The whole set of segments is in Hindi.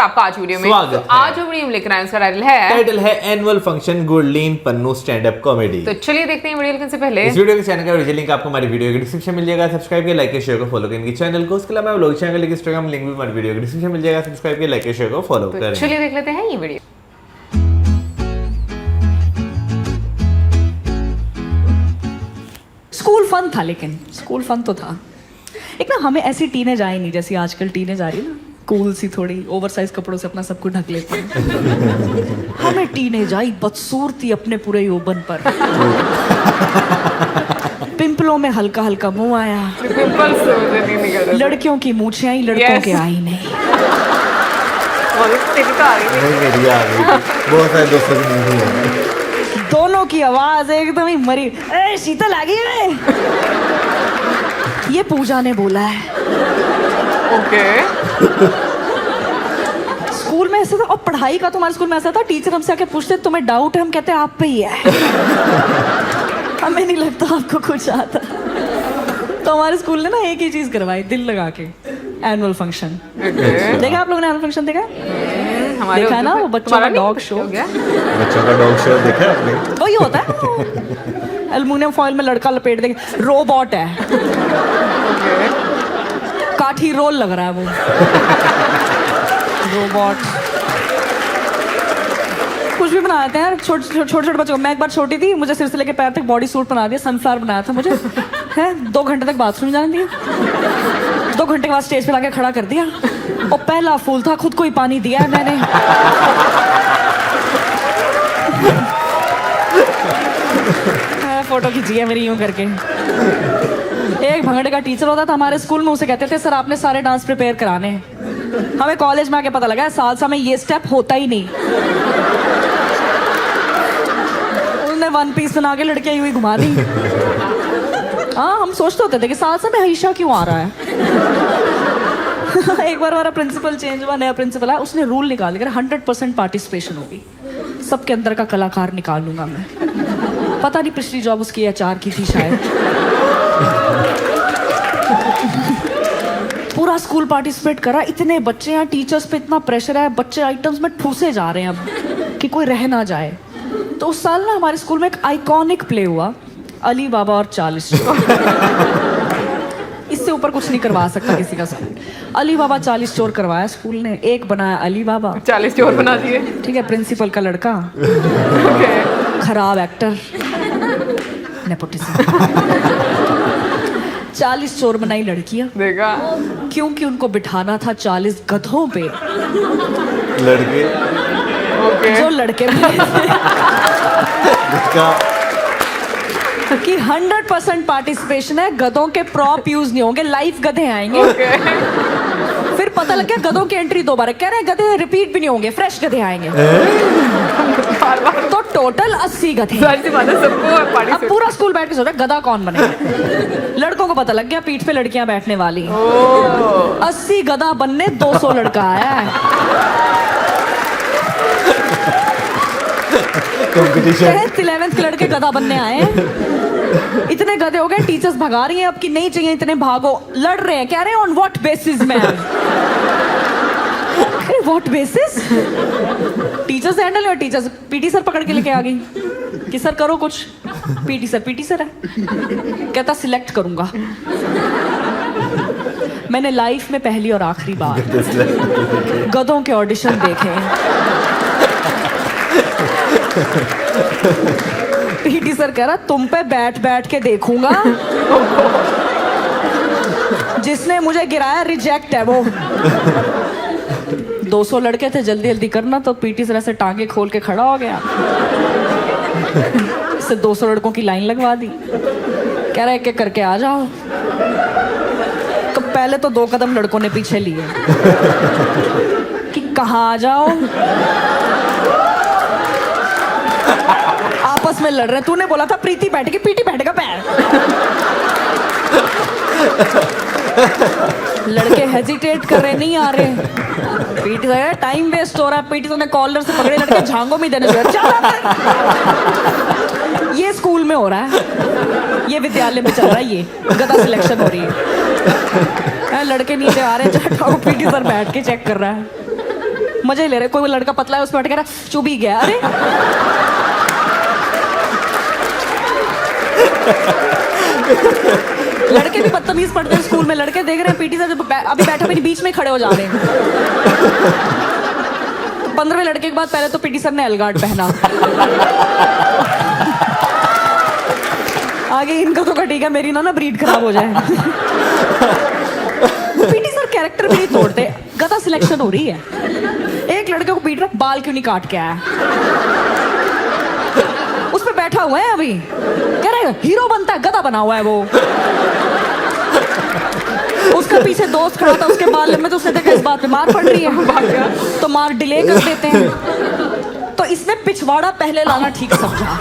आपका आज वीडियो में स्वागत है। आज जो वीडियो में लेकर आए उसका टाइटल है annual function Gurleen Pannu stand up comedy. तो चलिए देखते हैं वीडियो लेकिन से पहले इस वीडियो के चैनल का ओरिजिनल लिंक आपको हमारी वीडियो के डिस्क्रिप्शन मिल जाएगा। सब्सक्राइब के लाइक के शेयर को फॉलो करें इनके चैनल को। उसके अलावा व्लॉग चैनल के इंस्टाग्राम लिंक भी हमारी वीडियो के डिस्क्रिप्शन मिल जाएगा। सब्सक्राइब के लाइक के शेयर को फॉलो तो करें। चलिए देख लेते हैं ये वीडियो। स्कूल फन था, लेकिन स्कूल फन तो था। एक ना हमें ऐसी टीनेज आई नहीं जैसी आजकल टीनेज आ रही है ना, कूल सी थोड़ी ओवरसाइज कपड़ों से अपना सब कुछ ढक लेते हैं। हमें टीनेज आई बदसूरती अपने पूरे यौवन पर। पिंपलों में हल्का हल्का मुंह आया, पिंपल्स से मुझे नहीं निकल रहे। लड़कियों की मूछें आई, लड़कों Yes. के आई नहीं। तेरी तो आ गई थी। नहीं, मेरी आ गई थी। बहुत सारे दोस्तों की नहीं हुई। दोनों की आवाज एकदम ही मरी। ए शीतल आ गई है। ये पूजा ने बोला है। ओके स्कूल में ऐसा था, और पढ़ाई का तो हमारे स्कूल में ऐसा था, टीचर हमसे आके पूछते तुम्हें डाउट है, हम कहते हैं आप पे ही है। हमें नहीं लगता आपको कुछ आता। तो हमारे स्कूल ने ना एक ही चीज करवाई, दिल लगा के, एनुअल फंक्शन। देखा आप लोगों ने एनुअल फंक्शन देखा? हमारे देखा है ना वो बच्चों का डॉग शो। बच्चों का डॉग शो देखा आपने? वही होता है, एल्युमिनियम फॉइल में लड़का लपेट देंगे, रोबोट है, काठी रोल लग रहा है वो रोबोट। कुछ भी बनाते हैं छोटे छोटे बच्चों को। मैं एक बार छोटी थी, मुझे सिर से लेके पैर तक बॉडी सूट बना दिया, सनफ्लावर बनाया था मुझे, है 2 घंटे तक बाथरूम जाने दिया, 2 घंटे के बाद स्टेज पे लाके खड़ा कर दिया, और पहला फूल था, खुद को ही पानी दिया है मैंने। फोटो खींची है मेरी यूं करके। एक भंगड़े का टीचर होता था हमारे स्कूल में, उसे कहते थे सर आपने सारे डांस प्रिपेयर कराने हैं। हमें कॉलेज में आके पता लगा सालसा में ये स्टेप होता ही नहीं। उन्होंने 1 पीस बना के लड़कियां यूं ही घुमा दी। हाँ, हम सोचते होते थे कि सालसा में हईशा क्यों आ रहा है। एक बार हमारा प्रिंसिपल चेंज हुआ, नया प्रिंसिपल आया, उसने रूल निकाल दिया 100% पार्टिसिपेशन होगी, सबके अंदर का कलाकार निकालूंगा मैं। पता नहीं पिछली जॉब उसकी HR की थी शायद। पूरा स्कूल पार्टिसिपेट करा, इतने बच्चे हैं, टीचर्स पे इतना प्रेशर है, बच्चे आइटम्स में ठूसे जा रहे हैं अब कि कोई रह ना जाए। तो उस साल ना हमारे स्कूल में एक आइकॉनिक प्ले हुआ, अली बाबा और 40 चोर। इससे ऊपर कुछ नहीं करवा सकता किसी का स्कूल। अली बाबा 40 चोर करवाया स्कूल ने। एक बनाया अली बाबा, 40 चोर बना दिए। ठीक है, प्रिंसिपल का लड़का, खराब एक्टर, नेपोटिज्म। 40 चोर बनाई लड़कियां, देखा क्योंकि उनको बिठाना था 40 गधों पे, लड़के ओके जो लड़के कि 100% पार्टिसिपेशन है, गधों के प्रॉप यूज नहीं होंगे, लाइव गधे आएंगे। फिर पता लग गया गधों की एंट्री 2 बार, कह रहे हैं गधे रिपीट भी नहीं होंगे, फ्रेश गधे आएंगे। तो टोटल 80 गधे। अब पूरा स्कूल बैठ के सोचा गधा कौन बनेगा। लड़कों को पता लग गया पीठ पे लड़कियां बैठने वाली। 80 गधा बनने 200 लड़का आया है। कंपटीशन 11th के लड़के गधा बनने आए हैं। इतने गधे हो गए, टीचर्स भगा रही हैं अब कि नहीं चाहिए इतने, भागो। लड़ रहे हैं, कह रहे हैं on what basis ma'am. What basis? Teachers handle है, टीचर्स PT सर पकड़ के लेके आ गई कि सर करो कुछ। PT सर है, कहता सिलेक्ट करूंगा। मैंने लाइफ में पहली और आखिरी बार गधों के ऑडिशन देखे। PT सर कह रहा तुम पे बैठ बैठ के देखूंगा, जिसने मुझे गिराया रिजेक्ट है वो। 200 लड़के थे, जल्दी जल्दी करना, तो PT सर ऐसे टांगे खोल के खड़ा हो गया, इससे 200 लड़कों की लाइन लगवा दी, कह रहा एक एक करके आ जाओ। तो पहले तो 2 कदम लड़कों ने पीछे लिए कि कहाँ आ जाओ, आपस में लड़ रहे। तूने बोला था प्रीति बैठेगी, PT बैठेगा पैर। लड़के हेजिटेट कर रहे, नहीं आ रहे। PT सर टाइम वेस्ट हो रहा है, PT सर ने कॉलर से पकड़े लड़के, झांगों में देने लगे। ये स्कूल में हो रहा है, ये विद्यालय में चल रहा है, ये गधा सिलेक्शन हो रही है। लड़के नीचे आ रहे हैं, PT सर बैठ के चेक कर रहा है। मजे ले रहे। कोई लड़का पतला है, उस पर बैठ के रहा, चुभ ही गया। अरे लड़के भी बदतमीज पढ़ते हैं स्कूल में। लड़के देख रहे हैं पीटी सर अभी बैठे मेरे बीच में खड़े हो जा रहे हैं। 15वें लड़के के बाद पहले तो पीटी सर ने एलगार्ड पहना। आगे इनका तो कटेगा, मेरी ना ब्रीड खराब हो जाए। पीटी सर कैरेक्टर भी नहीं तोड़ते। गधा सिलेक्शन हो रही है, एक लड़के को पीट रहा, बाल क्यों नहीं काट के आया? उस पे बैठा हुआ है अभी, कह रहा है हीरो बनता है, गधा बना हुआ है वो। उसका पीछे दोस्त खड़ा था, उसके बाल में तो उसने देखा इस बात पे मार पड़ रही है, तो मार डिले कर देते हैं। तो इसने पिछवाड़ा पहले लाना ठीक समझा।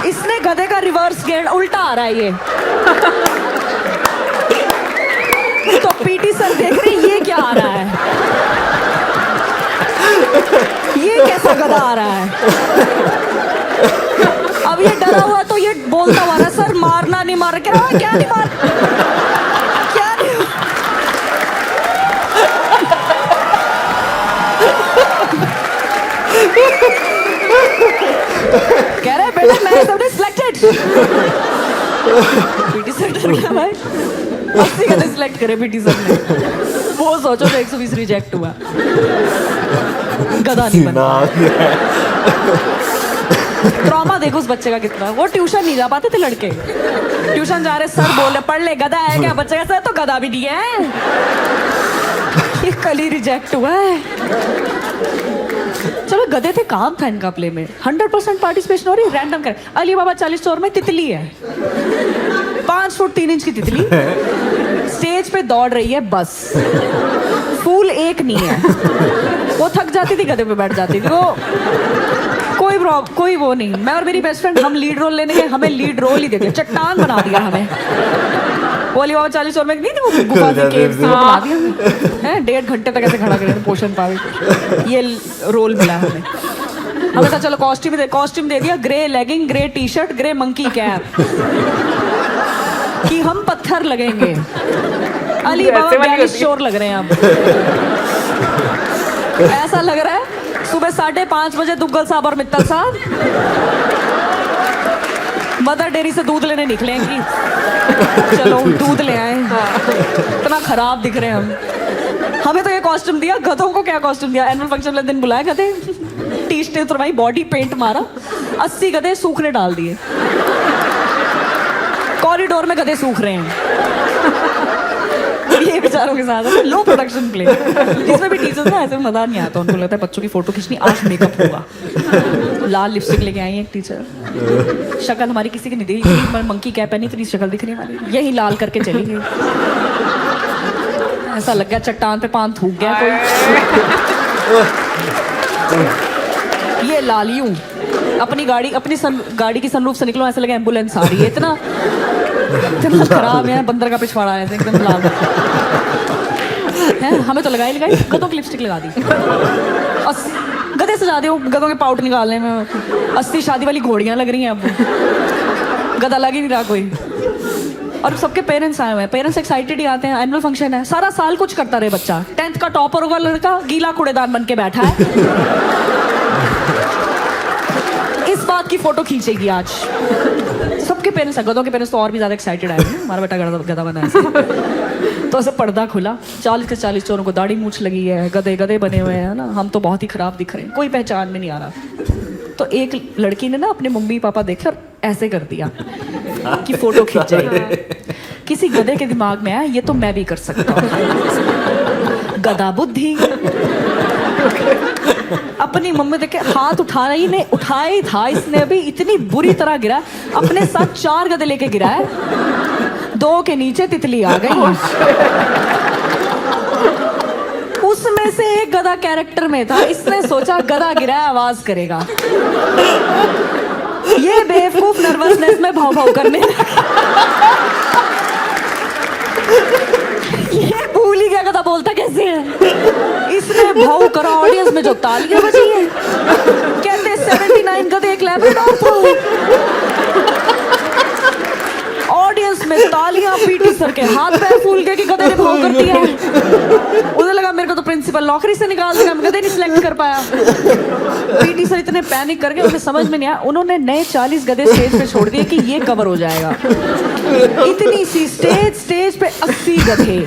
इसने गधे का रिवर्स गेयर उल्टा आ रहा है ये। तो पीटी सर देख रहे ये क्या आ रहा है, ये कैसा गधा आ रहा है। अब ये डरा हुआ तो ये बोलता हुआ रहा, सर मारना नहीं मार, क्या नहीं मार, क्या नहीं। कह रहा है बेटा मैं सबने सिलेक्टेड। पीटी सर डर गया भाई, 80 गधे सिलेक्ट करे पीटी सर ने। वो सोचो तो 120 रिजेक्ट हुआ, गधा नहीं बना। ट्रॉमा देखो उस बच्चे का कितना। वो ट्यूशन नहीं जा पाते थे लड़के, ट्यूशन जा रहे, सर बोले पढ़ ले, गधा है क्या? बच्चे का सर तो गधा भी नहीं है, ये कल ही रिजेक्ट हुआ है। चलो गधे थे, काम था इनका प्ले में। 100% पार्टिसिपेशन हो रही, रैंडम कर। अली बाबा 40 स्टोर में तितली है, 5 फुट 3 इंच की तितली स्टेज पे दौड़ रही है, बस फूल एक नहीं है। वो थक जाती थी, गधे पे बैठ जाती थी। वो कोई वो नहीं। मैं और मेरी बेस्ट फ्रेंड हम लीड रोल लेने गए, हमें लीड रोल ही दे दिया, चट्टान बना दिया हमें। वो अली बाबा 40 स्टोर में नहीं थी वो गुफा की केव से, वो बना दिया हैं। 1.5 घंटे तक ऐसे खड़ा करें, पोषण पावे, ये रोल मिला हमें। हमें कहा चलो कॉस्ट्यूम दे दिया, grey legging, grey T shirt, grey monkey cap, कि हम पत्थर लगेंगे। अली बाबा 42 शोर लग रहे हैं अब। ऐसा लग रहा है सुबह 5:30 बजे दुग्गल साहब और मित्तल साहब मदर डेयरी से दूध लेने निकलेंगी। चलो दूध ले आए, इतना खराब दिख रहे हैं हम। हमें तो ये कॉस्ट्यूम दिया, गधों को क्या कॉस्ट्यूम दिया? एनुअल फंक्शन वाले दिन बुलाए गधे, टी-शर्ट उतरवाई, बॉडी पेंट मारा, 80 गधे सूखने डाल दिए। कॉरिडोर में गधे सूख रहे हैं। ये बेचारों के साथ लो प्रोडक्शन प्ले। इसमें भी टीचर्स ना ऐसे मजा नहीं आता, उनको लगता है बच्चों की फोटो खींचनी, आज मेकअप होगा। लाल लिपस्टिक लेके आई है एक टीचर, शक्ल हमारी किसी की नहीं दिख रही, मंकी कैप पहनी, इतनी शक्ल दिख रही है हमारी, यही लाल करके चली गई। ऐसा लग गया चट्टान पे पान थूक गया कोई। ये लाल यूं अपनी गाड़ी की सनरूफ से निकलो, ऐसा लगा एम्बुलेंस आ रही है। इतना खराब है, बंदर का पिछवाड़ा है एकदम लाल है। हमें तो लगाई गधों की लिपस्टिक लगा दी, गधे सजा दियो, गधों के पाउट निकालने में 80 शादी वाली घोड़ियां लग रही हैं अब, गधा लग ही नहीं रहा कोई। और सबके पेरेंट्स आए हुए हैं, पेरेंट्स एक्साइटेड ही आते हैं। एनुअल फंक्शन है, सारा साल कुछ करता रहे बच्चा। 10th का टॉपर होगा लड़का, गीला कूड़ेदान बन के बैठा है। इस बात की फोटो खींचेगी आज। सबके पेरेंट्स, गधों के पेरेंट्स तो और भी ज्यादा एक्साइटेड आए हैं, हमारा बेटा गधा बना है। तो ऐसे पर्दा खुला, 40 के 40 चोरों को दाढ़ी मूछ लगी है, गधे बने हुए हैं ना, हम तो बहुत ही खराब दिख रहे हैं, कोई पहचान में नहीं आ रहा। तो एक लड़की ने ना अपने मम्मी पापा देखकर ऐसे कर दिया कि फोटो खींचाई। किसी गधे के दिमाग में आया ये तो मैं भी कर सकता हूँ, गधा बुद्धि। अपनी मम्मी देखे हाथ उठाना ही नहीं, उठाया ही था इसने, अभी इतनी बुरी तरह गिरा। अपने साथ 4 गधे लेके गिरा है, 2 के नीचे तितली आ गई। उसमें से एक गधा कैरेक्टर में था, इसने सोचा गधा गिरा है आवाज करेगा। ये बेवकूफ नर्वसनेस में भाव भाव करने लगा। ये भूल ही गया गधा बोलता कैसे है। इसने भाव करा, ऑडियंस में जो तालियां बजी है, कहते 79 गधे एक लैब्राडोर था। ऑडियंस में तालियां पीटी सर के हाथ पैर फूल गए कि गधे ने भाव कर दिया। उन्हें लगा मेरे को तो प्रिंसिपल नौकरी से निकाल देगा, गधे नहीं सिलेक्ट कर पाया। पीटी सर इतने पैनिक कर गए, उन्हें समझ में नहीं आया, उन्होंने नए 40 गधे स्टेज पे छोड़ दिए कि ये कवर हो जाएगा। इतनी सी स्टेज पे 80 गधे,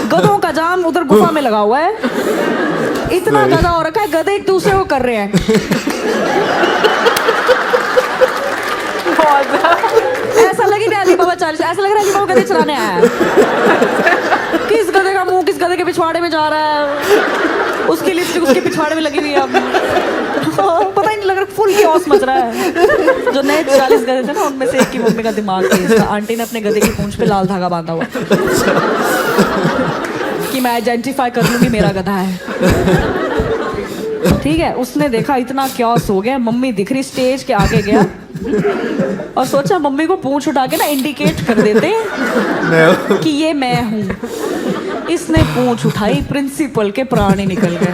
गधों का जाम उधर गुफा में लगा हुआ है, इतना गधा हो रखा है, गधे एक दूसरे को कर रहे हैं। ऐसा लगे नहीं अली बाबा 40, ऐसा लग रहा है अली बाबा गधे चलाने आया है। किस गधे का मुंह किस गधे के पिछवाड़े में जा रहा है, उसकी लिपस्टिक उसके पिछवाड़े में लगी हुई है। पता ही नहीं लग रहा, फुल chaos मच रहा है। जो नए 40 गधे थे ना, उनमें से एक की मम्मी का दिमाग तेज था। आंटी ने अपने गधे की पूंछ पे लाल धागा बांधा हुआ कि मैं आइडेंटिफाई कर लूंगी मेरा गधा है। ठीक है, उसने देखा इतना chaos हो गया, मम्मी दिख रही, स्टेज के आगे गया और सोचा मम्मी को पूंछ उठा के ना इंडिकेट कर देते कि ये मैं हूं। इसने पूंछ उठाई, प्रिंसिपल के प्राण ही निकल गए।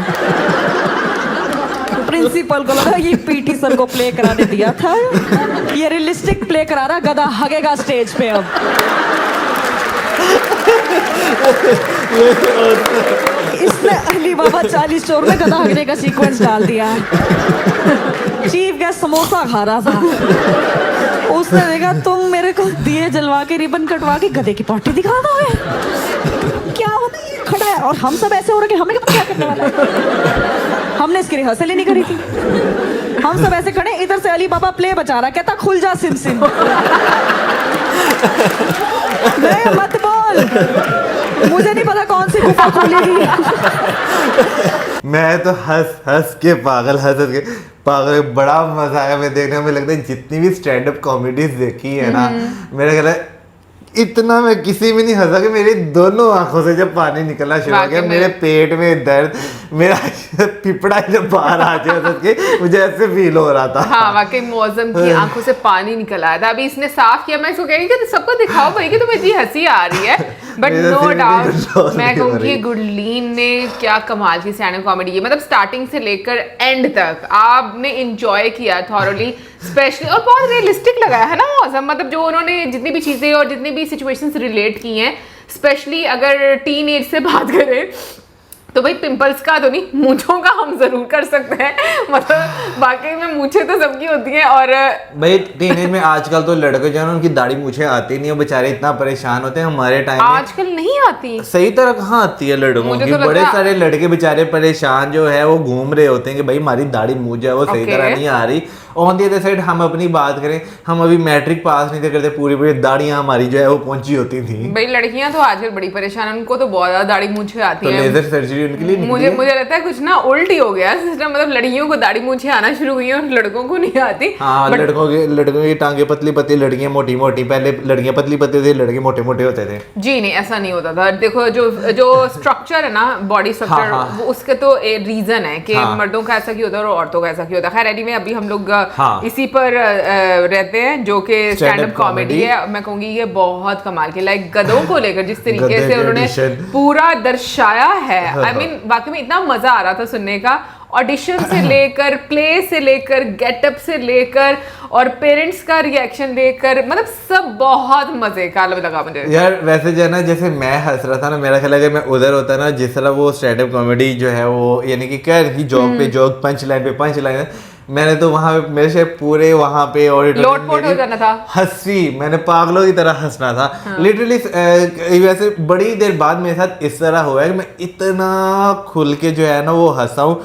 प्रिंसिपल को लगा ये पीटी सर को प्ले कराने दिया था, ये रियलिस्टिक प्ले करा रहा, गधा हगेगा स्टेज पे। अब इसने अली बाबा 40 चोर में गधा हगने का सीक्वेंस डाल दिया। चीफ गेस्ट समोसा खा रहा था, उसने देखा तुम मेरे को दिए जलवा के रिबन कटवा के गधे की पॉटी दिखा दोगे, क्या होता है, ये खड़ा है और हम सब ऐसे हो रहे कि हमें क्या करने वाला है। हमने इसकी रिहर्सल ही नहीं करी थी, हम सब ऐसे खड़े, इधर से अली बाबा प्ले बचा रहा, कहता खुल जा सिम सिम। नहीं मत बोल, मुझे नहीं पता कौन सी गुफा खोलेगी। मैं तो हंस के पागल, बड़ा मजा आया मैं देखने में। लगता है जितनी भी स्टैंड अप कॉमेडीज देखी है ना, मेरा ख्याल है इतना मैं किसी में नहीं हंसा कि मेरी दोनों आंखों से जब पानी निकलना शुरू हो गया, मेरे पेट में दर्द, मेरा पिपड़ा जब बाहर आ जाए मुझे ऐसे फील हो रहा था। हाँ वाकई मौसम की आंखों से पानी निकल आया था। अभी इसने साफ किया, मैं इसको कह रही कि सबको दिखाओ भाई कि तुम्हें इतनी हंसी आ रही है, बट नो डाउट मैं कहूँगी गुरलीन ने क्या कमाल की स्टैंड अप कॉमेडी है। मतलब स्टार्टिंग से लेकर एंड तक आपने इंजॉय किया थॉरली, स्पेशली, और बहुत रियलिस्टिक लगाया है ना मौसम। मतलब जो उन्होंने जितनी भी चीजें और जितनी भी सिचुएशंस रिलेट की हैं, स्पेशली अगर टीन एज से बात करें तो भाई पिंपल्स का तो नहीं, मूंछों का हम जरूर कर सकते हैं। मतलब वाकई में मूंछें तो सबकी होती हैं। और भाई टीनेज में आजकल तो लड़के जो है उनकी दाढ़ी मूंछें आती नहीं है, बेचारे इतना परेशान होते हैं। हमारे टाइम में आजकल नहीं आती सही तरह, कहाँ आती है लड़कों की। बड़े सारे लड़के बेचारे परेशान जो है वो घूम रहे होते हैं कि भाई हमारी दाढ़ी मूंछ है वो सही तरह नहीं आ रही। ऑन दी अदर साइड हम अपनी बात करें, हम अभी मैट्रिक पास नहीं थे करते, पूरी दाढ़ियां हमारी जो है वो पहुंची होती थी। भाई लड़कियां तो आजकल बड़ी परेशान है, उनको तो बहुत ज्यादा दाढ़ी मूंछें आती हैं। तो लेजर सर्जरी उनके लिए मुझे लगता है कुछ ना उल्टी हो गया सिस्टम। मतलब लड़कियों को दाढ़ी मूंछें आना शुरू हुई है और लड़कों को नहीं आती। हाँ, लड़कों की टांगे पतली पतली, लड़कियां मोटी मोटी। पहले लड़कियां पतली पतली थी, लड़के मोटे मोटे होते थे। जी नहीं, ऐसा नहीं होता था। देखो जो स्ट्रक्चर है ना, बॉडी स्ट्रक्चर, वो उसके तो रीजन है कि मर्दों का ऐसा क्यों होता है और औरतों का ऐसा क्यों होता है। खैर एनीवे अभी हम लोग इसी पर रहते हैं जो कि स्टैंड अप कॉमेडी है। मैं कहूंगी ये बहुत कमाल की, लाइक गधों को लेकर जिस तरीके से उन्होंने पूरा दर्शाया है, आई मीन वाकई में इतना मजा आ रहा था सुनने का। ऑडिशन से लेकर, प्ले से लेकर, गेटअप से लेकर और पेरेंट्स का रिएक्शन लेकर, मतलब सब बहुत मजे का लगा मुझे यार। वैसे जो है ना, जैसे मैं हंस रहा था ना, मेरा ख्याल है कि मैं उधर होता ना, जिस तरह वो स्टैंड अप कॉमेडी जो है वो यानी कि कह रही जोक पे जोक, पंच लाइन पे पंच लाइन, मैंने तो वहां पे मेरे से पूरे वहां पे लोटपोट हो जाना था, हंसी, मैंने पागलों की तरह हंसना था। हाँ। लिटरली वैसे बड़ी देर बाद मेरे साथ इस तरह हुआ है कि मैं इतना खुल के जो है ना वो हंसा हूँ,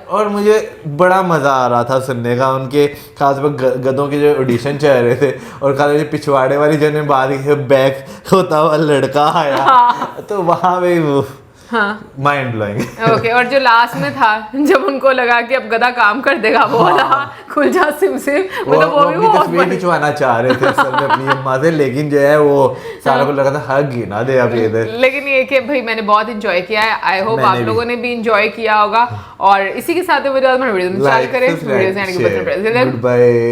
और मुझे बड़ा मजा आ रहा था सुनने का। उनके खासकर गधों के जो ऑडिशन चल रहे थे, और खाली पिछवाड़े वाली जो बात बैक होता हुआ लड़का आया। हाँ। तो वहां पे हाँ माइंड ब्लोइंग। ओके, और जो लास्ट में था जब उनको लगा कि अब गधा काम कर देगा, वो वाला खुल जा सिम सिम, मतलब वो भी तस्वीर खिंचवाना चाह रहे थे सब अपनी अम्मा से, लेकिन जो है वो सारा को लगा था हग ही ना दे अभी इधर। लेकिन ये कि भाई मैंने बहुत इंजॉय किया है, आई होप आप लोगों ने भी इंजॉय किया होगा। और इसी के साथ वीडियो में चालू करें, वीडियो से गुड बाय।